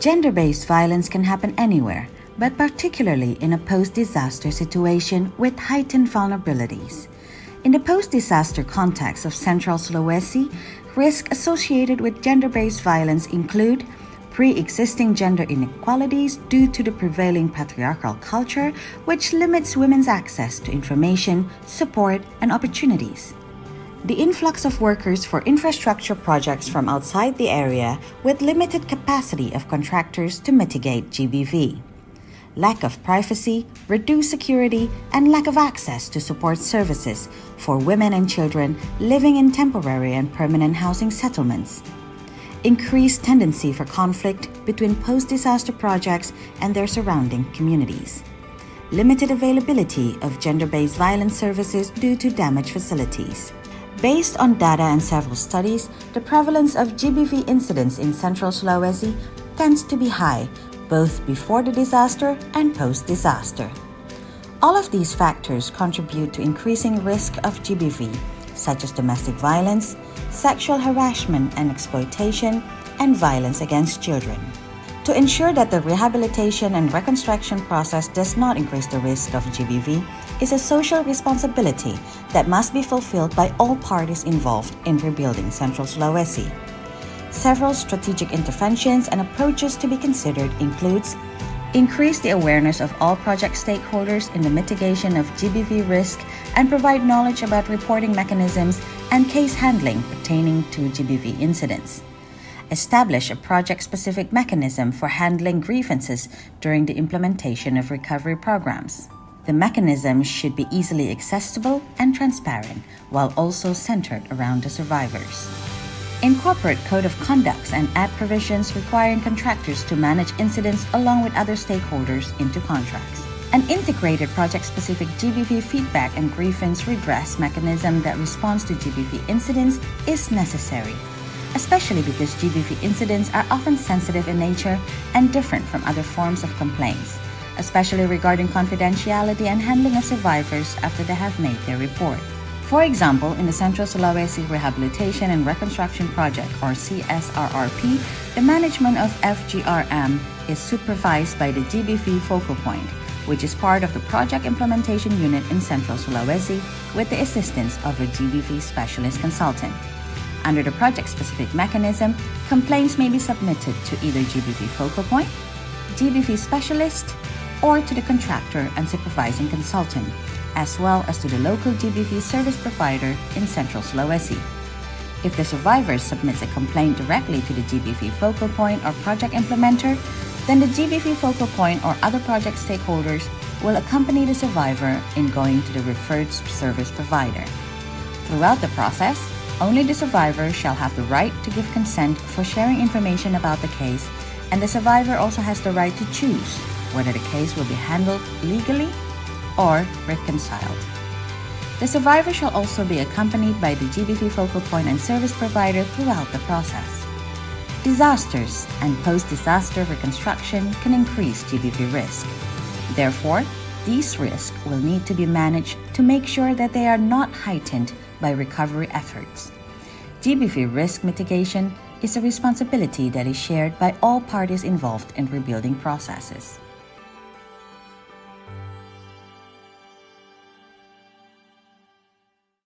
Gender-based violence can happen anywhere, but particularly in a post-disaster situation with heightened vulnerabilities. In the post-disaster context of Central Sulawesi, risks associated with gender-based violence include pre-existing gender inequalities due to the prevailing patriarchal culture, which limits women's access to information, support, and opportunities. The influx of workers for infrastructure projects from outside the area with limited capacity of contractors to mitigate GBV. Lack of privacy, reduced security, and lack of access to support services for women and children living in temporary and permanent housing settlements. Increased tendency for conflict between post-disaster projects and their surrounding communities. Limited availability of gender-based violence services due to damaged facilities. Based on data and several studies, the prevalence of GBV incidents in Central Sulawesi tends to be high, both before the disaster and post-disaster. All of these factors contribute to increasing risk of GBV, such as domestic violence, sexual harassment and exploitation, and violence against children. To ensure that the rehabilitation and reconstruction process does not increase the risk of GBV is a social responsibility that must be fulfilled by all parties involved in rebuilding Central Sulawesi. Several strategic interventions and approaches to be considered includes increase the awareness of all project stakeholders in the mitigation of GBV risk and provide knowledge about reporting mechanisms and case handling pertaining to GBV incidents. Establish a project-specific mechanism for handling grievances during the implementation of recovery programs. The mechanism should be easily accessible and transparent, while also centered around the survivors. Incorporate code of conducts and add provisions requiring contractors to manage incidents along with other stakeholders into contracts. An integrated project-specific GBV feedback and grievance redress mechanism that responds to GBV incidents is necessary, especially because GBV incidents are often sensitive in nature and different from other forms of complaints, especially regarding confidentiality and handling of survivors after they have made their report. For example, in the Central Sulawesi Rehabilitation and Reconstruction Project, or CSRRP, the management of FGRM is supervised by the GBV Focal Point, which is part of the Project Implementation Unit in Central Sulawesi with the assistance of a GBV specialist consultant. Under the project-specific mechanism, complaints may be submitted to either GBV Focal Point, GBV Specialist, or to the contractor and supervising consultant, as well as to the local GBV service provider in Central Sulawesi. If the survivor submits a complaint directly to the GBV Focal Point or project implementer, then the GBV Focal Point or other project stakeholders will accompany the survivor in going to the referred service provider. Throughout the process, only the survivor shall have the right to give consent for sharing information about the case, and the survivor also has the right to choose whether the case will be handled legally or reconciled. The survivor shall also be accompanied by the GBV Focal Point and service provider throughout the process. Disasters and post-disaster reconstruction can increase GBV risk. Therefore, these risks will need to be managed to make sure that they are not heightened by recovery efforts. GBV risk mitigation is a responsibility that is shared by all parties involved in rebuilding processes.